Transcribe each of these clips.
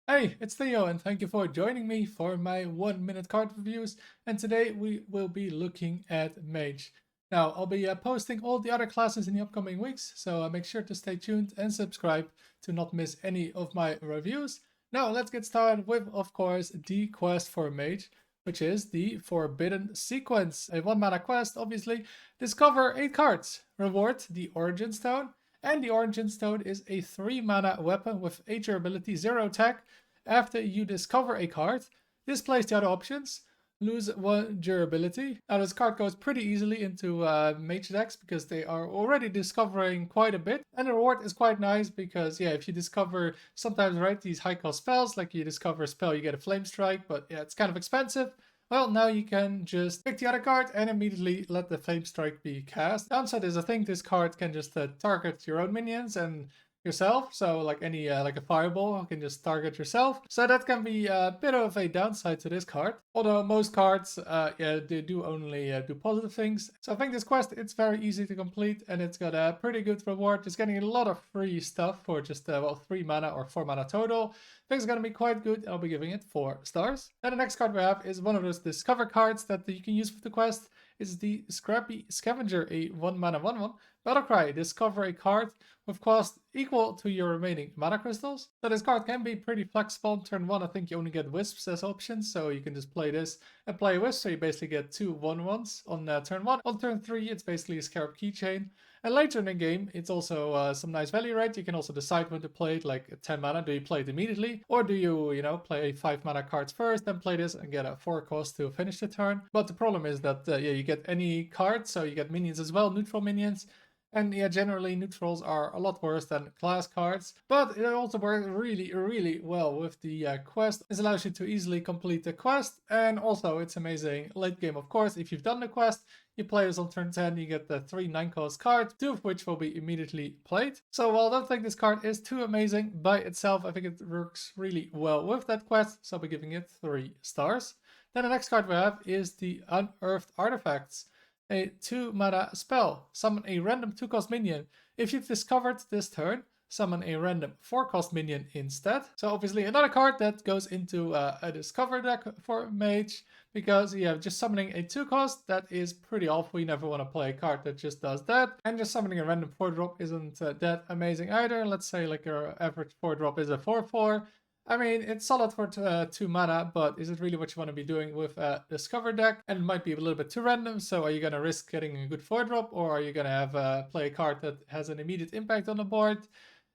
Hey, it's Theo and thank you for joining me for my 1 minute card reviews. And today we will be looking at Mage. Now, I'll be posting all the other classes in the upcoming weeks, so make sure to stay tuned and subscribe to not miss any of my reviews. Now, let's get started with, of course, the quest for Mage, which is the Forbidden Sequence. A 1 mana quest, obviously. Discover 8 cards. Reward the Origin Stone. And the Origin Stone is a 3 mana weapon with 8 durability, 0 attack. After you discover a card, displays the other options, lose 1 durability. Now this card goes pretty easily into mage decks because they are already discovering quite a bit. And the reward is quite nice because yeah, if you discover sometimes right these high cost spells, like you discover a spell you get a flame strike, but yeah, it's kind of expensive. Well, now you can just pick the other card and immediately let the Flame Strike be cast. Downside is I think this card can just target your own minions and yourself, so like any like a fireball can just target yourself, so that can be a bit of a downside to this card, although most cards yeah, they do only do positive things. So I think this quest, it's very easy to complete and it's got a pretty good reward. It's getting a lot of free stuff for just well 3 mana or 4 mana total. I think it's gonna be quite good. I'll be giving it 4 stars. And the next card we have is one of those discover cards that you can use for the quest. It's the Scrappy Scavenger, a 1 mana 1/1 Battlecry. Discover a card with cost equal to your remaining mana crystals. So this card can be pretty flexible. On turn 1, I think you only get wisps as options, so you can just play this and play a wisp, so you basically get 2 1/1s on turn 1. On turn 3, it's basically a Scarab Keychain. And later in the game, it's also some nice value, right? You can also decide when to play it, like 10 mana. Do you play it immediately? Or do you, play 5 mana cards first, then play this and get a 4 cost to finish the turn? But the problem is that, yeah, you get any card, so you get minions as well, neutral minions. And yeah, generally neutrals are a lot worse than class cards, but it also works really, really well with the quest. This allows you to easily complete the quest, and also it's amazing late game, of course. If you've done the quest, you play this on turn 10, you get the 3 9-cost cards, 2 of which will be immediately played. So while I don't think this card is too amazing by itself, I think it works really well with that quest, so I'll be giving it 3 stars. Then the next card we have is the Unearthed Artifacts. A 2 mana spell. Summon a random 2-cost minion. If you've discovered this turn, summon a random 4-cost minion instead. So obviously another card that goes into a discover deck for Mage, because yeah, just summoning a 2-cost, that is pretty awful. You never want to play a card that just does that. And just summoning a random 4-drop isn't that amazing either. Let's say like your average 4-drop is a 4/4. I mean, it's solid for 2 mana, but is it really what you want to be doing with a Discover deck? And it might be a little bit too random, so are you going to risk getting a good 4-drop, or are you going to have play a card that has an immediate impact on the board?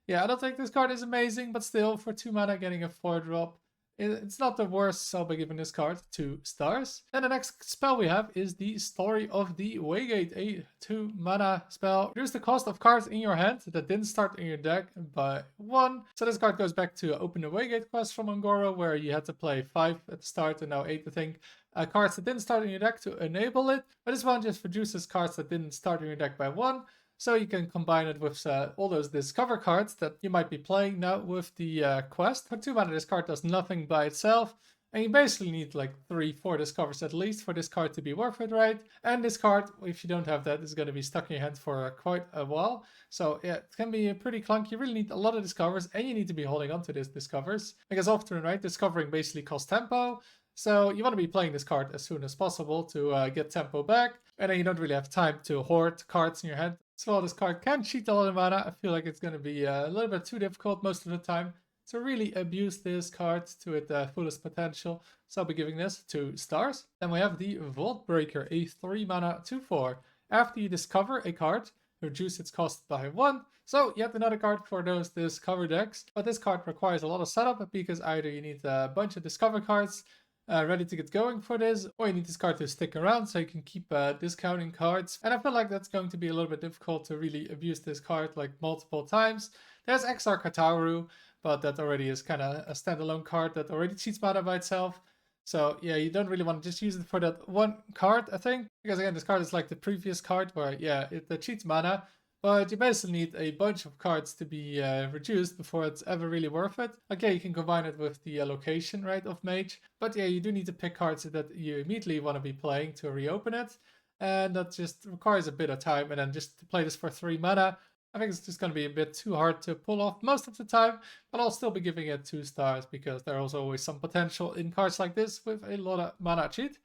Yeah, I don't think this card is amazing, but still, for 2 mana getting a 4-drop, it's not the worst, so I'll be giving this card 2 stars. Then the next spell we have is the Story of the Waygate, a 2 mana spell. Reduce the cost of cards in your hand that didn't start in your deck by 1. So this card goes back to Open the Waygate quest from Angora, where you had to play 5 at the start and now 8, I think. Cards that didn't start in your deck to enable it. But this one just reduces cards that didn't start in your deck by 1. So you can combine it with all those discover cards that you might be playing now with the quest. For 2 mana, this card does nothing by itself. And you basically need like 3-4 discovers at least for this card to be worth it, right? And this card, if you don't have that, is going to be stuck in your hand for quite a while. So yeah, it can be pretty clunky. You really need a lot of discovers, and you need to be holding on to these discovers. Because often, right, discovering basically costs tempo. So you want to be playing this card as soon as possible to get tempo back. And then you don't really have time to hoard cards in your hand. So while this card can cheat a lot of mana, I feel like it's going to be a little bit too difficult most of the time to really abuse this card to its fullest potential. So I'll be giving this 2 stars. Then we have the Vault Breaker, a 3 mana 2/4. After you discover a card, reduce its cost by 1. So yet another card for those discover decks. But this card requires a lot of setup because either you need a bunch of discover cards ready to get going for this, or you need this card to stick around so you can keep discounting cards. And I feel like that's going to be a little bit difficult to really abuse this card like multiple times. There's Exar Katauru, but that already is kind of a standalone card that already cheats mana by itself. So yeah, you don't really want to just use it for that one card, I think. Because again, this card is like the previous card where, yeah, it cheats mana. But you basically need a bunch of cards to be reduced before it's ever really worth it. Okay, you can combine it with the location, right, of Mage. But yeah, you do need to pick cards that you immediately want to be playing to reopen it. And that just requires a bit of time. And then just to play this for 3 mana, I think it's just going to be a bit too hard to pull off most of the time, but I'll still be giving it 2 stars because there's always some potential in cards like this with a lot of mana cheat.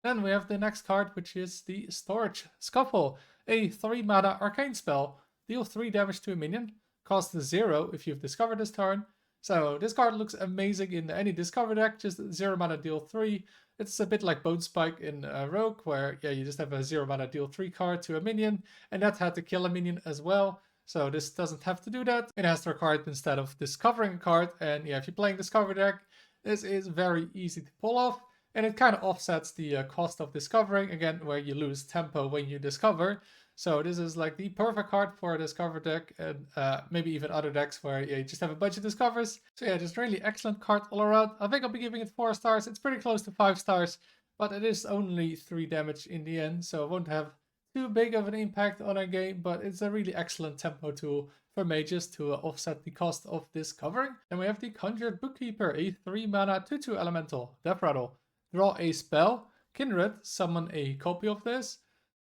Then we have the next card, which is the Storage Scuffle, a 3 mana arcane spell. Deal 3 damage to a minion, cost 0 if you've discovered this turn. So this card looks amazing in any discover deck, just 0 mana deal 3. It's a bit like Bone Spike in Rogue, where you just have a 0 mana deal 3 card to a minion, and that had to kill a minion as well. So this doesn't have to do that. It has to require it instead of discovering a card, and if you're playing discover deck, this is very easy to pull off. And it kind of offsets the cost of discovering, again, where you lose tempo when you discover. So this is like the perfect card for a discover deck, and maybe even other decks where you just have a bunch of discovers. So yeah, just really excellent card all around. I think I'll be giving it 4 stars. It's pretty close to 5 stars, but it is only 3 damage in the end, so it won't have too big of an impact on our game, but it's a really excellent tempo tool for mages to offset the cost of discovering. Then we have the Conjured Bookkeeper, a 3 mana 2/2 elemental, Death Rattle. Draw a spell, Kindred, summon a copy of this.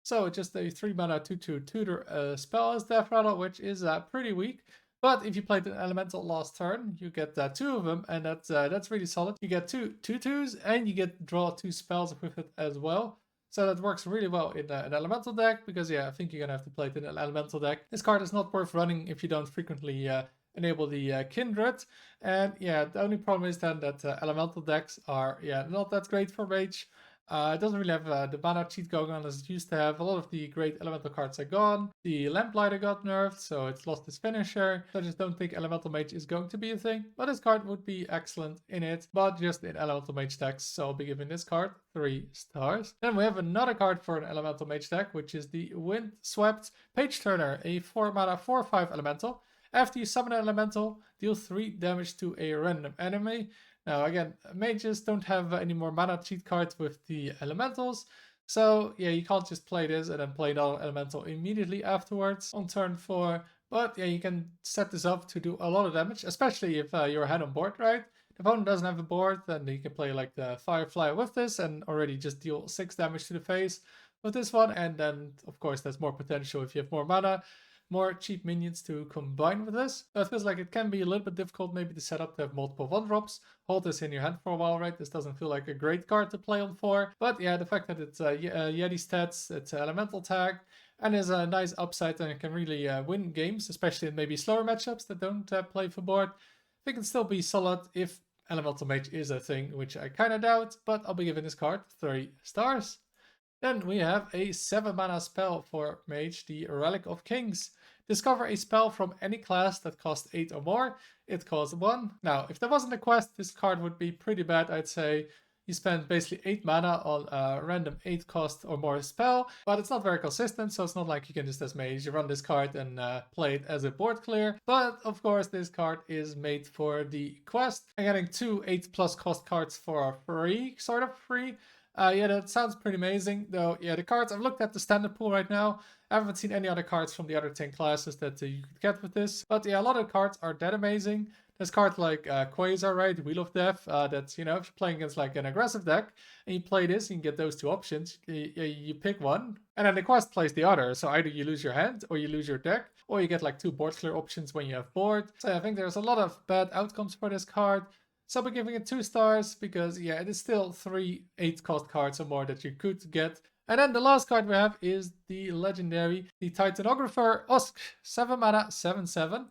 So just a 3 mana 2/2 tutor spell as Death Rattle, which is pretty weak. But if you played an elemental last turn, you get 2 of them, and that's really solid. You get 2 2/2s, and you get draw 2 spells with it as well. So that works really well in an elemental deck, because I think you're gonna have to play it in an elemental deck. This card is not worth running if you don't frequently enable the Kindred. And the only problem is then that elemental decks are not that great for Mage. It doesn't really have the mana cheat going on as it used to have. A lot of the great elemental cards are gone. The Lamplighter got nerfed, so it's lost its finisher. So I just don't think Elemental Mage is going to be a thing. But this card would be excellent in it, but just in Elemental Mage decks. So I'll be giving this card 3 stars. Then we have another card for an Elemental Mage deck, which is the Windswept Page Turner, a 4 mana 4/5 elemental. After you summon an elemental, deal 3 damage to a random enemy. Now again, mages don't have any more mana cheat cards with the elementals, so you can't just play this and then play another elemental immediately afterwards on turn 4. But you can set this up to do a lot of damage, especially if you're ahead on board, right? If the opponent doesn't have a board, then you can play like the Firefly with this and already just deal 6 damage to the face with this one. And then, of course, there's more potential if you have more mana, more cheap minions to combine with this. So it feels like it can be a little bit difficult maybe to set up to have multiple 1-drops. Hold this in your hand for a while, right? This doesn't feel like a great card to play on 4. But the fact that it's Yeti stats, it's elemental tag, and is a nice upside, and it can really win games, especially in maybe slower matchups that don't play for board. I think it can still be solid if Elemental Mage is a thing, which I kind of doubt, but I'll be giving this card 3 stars. Then we have a 7 mana spell for Mage, the Relic of Kings. Discover a spell from any class that costs 8 or more. It costs 1. Now, if there wasn't a quest, this card would be pretty bad, I'd say. You spend basically 8 mana on a random 8 cost or more spell, but it's not very consistent, so it's not like you can just as Mage run this card and play it as a board clear. But of course, this card is made for the quest. And getting 2 8+ cost cards for free, sort of free. That sounds pretty amazing, though. The cards, I've looked at the standard pool right now. I haven't seen any other cards from the other 10 classes that you could get with this. But a lot of cards are that amazing. There's cards like Quasar, right? Wheel of Death. That's, if you're playing against like an aggressive deck and you play this, you can get those 2 options. You pick one, and then the quest plays the other. So either you lose your hand or you lose your deck, or you get like 2 board clear options when you have board. So I think there's a lot of bad outcomes for this card. So I'll be giving it 2 stars because it is still 3 8-cost cards or more that you could get. And then the last card we have is the legendary, the Titanographer Osk, 7 mana 7/7.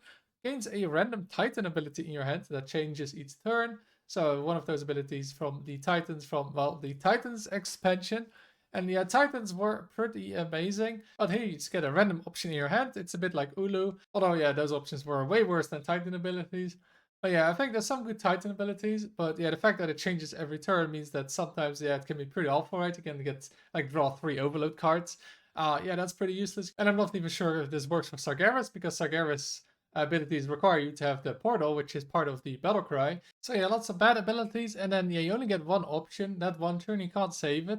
Gains a random Titan ability in your hand that changes each turn. So one of those abilities from the Titans from, the Titans expansion. And the Titans were pretty amazing. But here you just get a random option in your hand. It's a bit like Ulu. Although, those options were way worse than Titan abilities. But I think there's some good Titan abilities, but the fact that it changes every turn means that sometimes, it can be pretty awful, right? You can get, draw 3 overload cards. That's pretty useless. And I'm not even sure if this works for Sargeras, because Sargeras abilities require you to have the portal, which is part of the battle cry. So lots of bad abilities, and then you only get one option. That one turn you can't save it.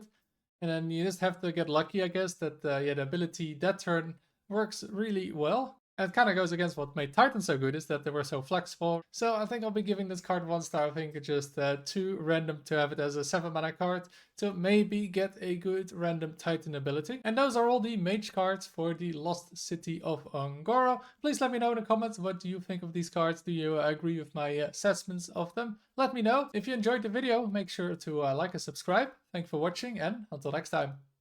And then you just have to get lucky, I guess, that the ability that turn works really well. And it kind of goes against what made Titan so good, is that they were so flexible. So I think I'll be giving this card 1 star. I think it's just too random to have it as a 7 mana card to maybe get a good random Titan ability. And those are all the Mage cards for the Lost City of Un'Goro. Please let me know in the comments, what do you think of these cards? Do you agree with my assessments of them? Let me know. If you enjoyed the video, make sure to like and subscribe. Thank you for watching, and until next time.